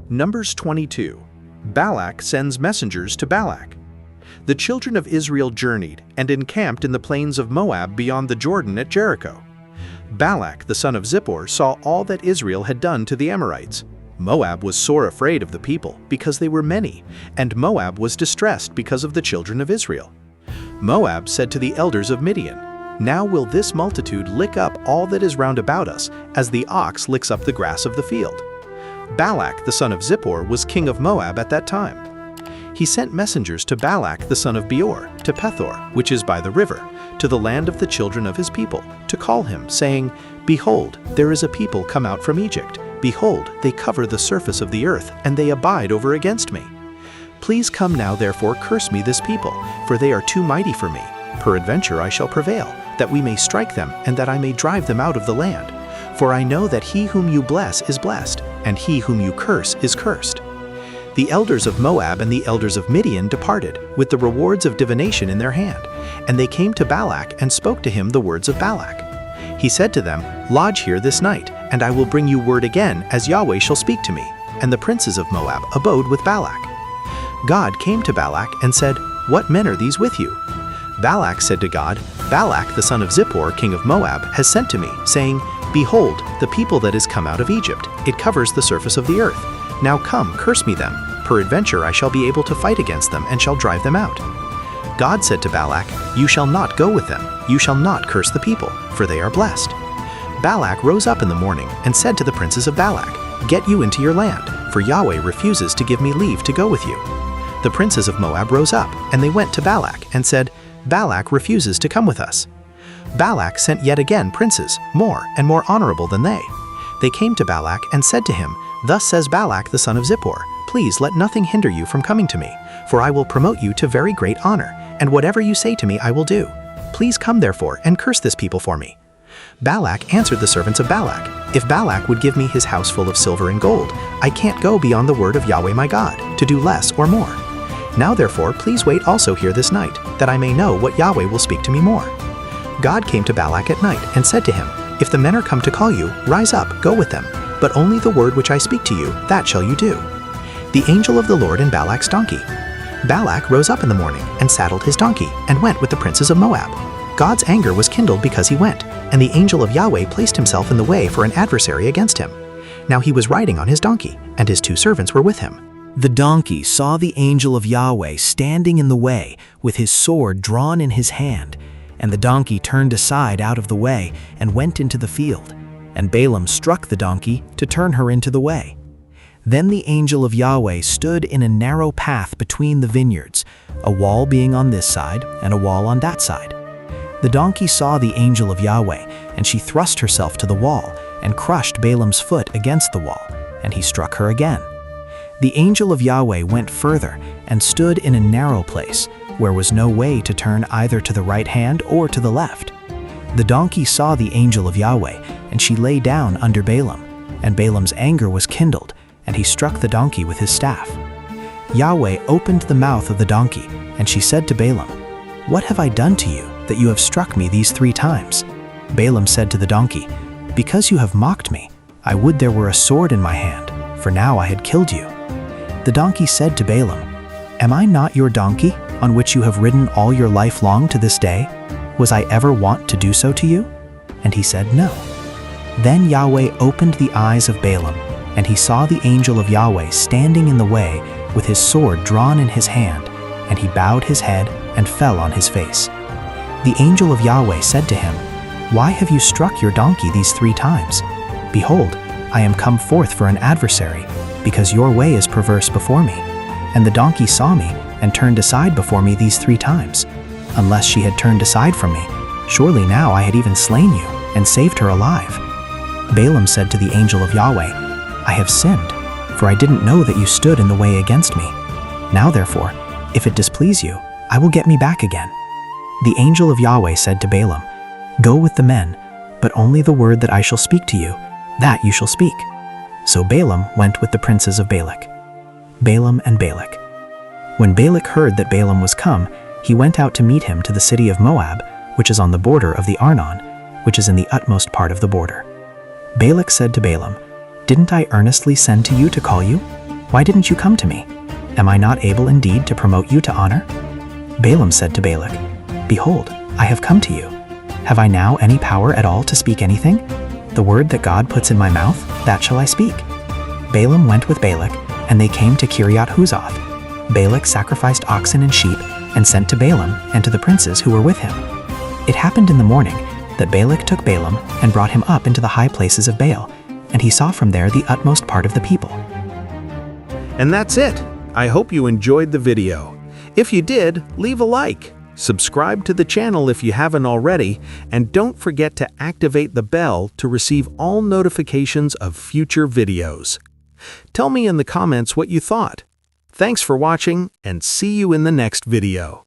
Numbers 22. Balak sends messengers to Balak. The children of Israel journeyed and encamped in the plains of Moab beyond the Jordan at Jericho. Balak, the son of Zippor, saw all that Israel had done to the Amorites. Moab was sore afraid of the people because they were many, and Moab was distressed because of the children of Israel. Moab said to the elders of Midian, "Now will this multitude lick up all that is round about us, as the ox licks up the grass of the field." Balak, the son of Zippor, was king of Moab at that time. He sent messengers to Balak, the son of Beor, to Pethor, which is by the river, to the land of the children of his people, to call him, saying, "Behold, there is a people come out from Egypt. Behold, they cover the surface of the earth, and they abide over against me. Please come now, therefore curse me this people, for they are too mighty for me. Peradventure I shall prevail, that we may strike them, and that I may drive them out of the land. For I know that he whom you bless is blessed, and he whom you curse is cursed." The elders of Moab and the elders of Midian departed, with the rewards of divination in their hand, and they came to Balak and spoke to him the words of Balak. He said to them, "Lodge here this night, and I will bring you word again, as Yahweh shall speak to me." And the princes of Moab abode with Balak. God came to Balak and said, "What men are these with you?" Balak said to God, "Balak, the son of Zippor, king of Moab, has sent to me, saying, Behold, the people that is come out of Egypt, it covers the surface of the earth. Now come, curse me them. Peradventure I shall be able to fight against them, and shall drive them out." God said to Balak, "You shall not go with them. You shall not curse the people, for they are blessed." Balak rose up in the morning and said to the princes of Balak, "Get you into your land, for Yahweh refuses to give me leave to go with you." The princes of Moab rose up, and they went to Balak and said, "Balak refuses to come with us." Balak sent yet again princes, more and more honorable than they. They came to Balak and said to him, "Thus says Balak the son of Zippor, Please let nothing hinder you from coming to me, for I will promote you to very great honor, and whatever you say to me I will do. Please come therefore and curse this people for me." Balak answered the servants of Balak, "If Balak would give me his house full of silver and gold, I can't go beyond the word of Yahweh my God, to do less or more. Now therefore please wait also here this night, that I may know what Yahweh will speak to me more." God came to Balak at night and said to him, "If the men are come to call you, rise up, go with them, but only the word which I speak to you, that shall you do." The angel of the Lord and Balak's donkey. Balak rose up in the morning and saddled his donkey and went with the princes of Moab. God's anger was kindled because he went, and the angel of Yahweh placed himself in the way for an adversary against him. Now he was riding on his donkey, and his 2 servants were with him. The donkey saw the angel of Yahweh standing in the way with his sword drawn in his hand, and the donkey turned aside out of the way and went into the field, and Balaam struck the donkey to turn her into the way. Then the angel of Yahweh stood in a narrow path between the vineyards, a wall being on this side and a wall on that side. The donkey saw the angel of Yahweh, and she thrust herself to the wall and crushed Balaam's foot against the wall, and he struck her again. The angel of Yahweh went further and stood in a narrow place, where was no way to turn either to the right hand or to the left. The donkey saw the angel of Yahweh, and she lay down under Balaam, and Balaam's anger was kindled, and he struck the donkey with his staff. Yahweh opened the mouth of the donkey, and she said to Balaam, "What have I done to you, that you have struck me these 3 times?" Balaam said to the donkey, "Because you have mocked me, I would there were a sword in my hand, for now I had killed you." The donkey said to Balaam, "Am I not your donkey, on which you have ridden all your life long to this day? Was I ever wont to do so to you?" And he said, "No." Then Yahweh opened the eyes of Balaam, and he saw the angel of Yahweh standing in the way with his sword drawn in his hand, and he bowed his head and fell on his face. The angel of Yahweh said to him, "Why have you struck your donkey these 3 times? Behold, I am come forth for an adversary, because your way is perverse before me. And the donkey saw me and turned aside before me these 3 times. Unless she had turned aside from me, surely now I had even slain you and saved her alive." Balaam said to the angel of Yahweh, "I have sinned, for I didn't know that you stood in the way against me. Now therefore, if it displease you, I will get me back again." The angel of Yahweh said to Balaam, "Go with the men, but only the word that I shall speak to you, that you shall speak." So Balaam went with the princes of Balak. Balaam and Balak. When Balak heard that Balaam was come, he went out to meet him to the city of Moab, which is on the border of the Arnon, which is in the utmost part of the border. Balak said to Balaam, "Didn't I earnestly send to you to call you? Why didn't you come to me? Am I not able indeed to promote you to honor?" Balaam said to Balak, "Behold, I have come to you. Have I now any power at all to speak anything? The word that God puts in my mouth, that shall I speak." Balaam went with Balak, and they came to Kiriath-huzoth. Balak sacrificed oxen and sheep and sent to Balaam and to the princes who were with him. It happened in the morning that Balak took Balaam and brought him up into the high places of Baal, and he saw from there the utmost part of the people. And that's it. I hope you enjoyed the video. If you did, leave a like. Subscribe to the channel if you haven't already, and don't forget to activate the bell to receive all notifications of future videos. Tell me in the comments what you thought. Thanks for watching, and see you in the next video.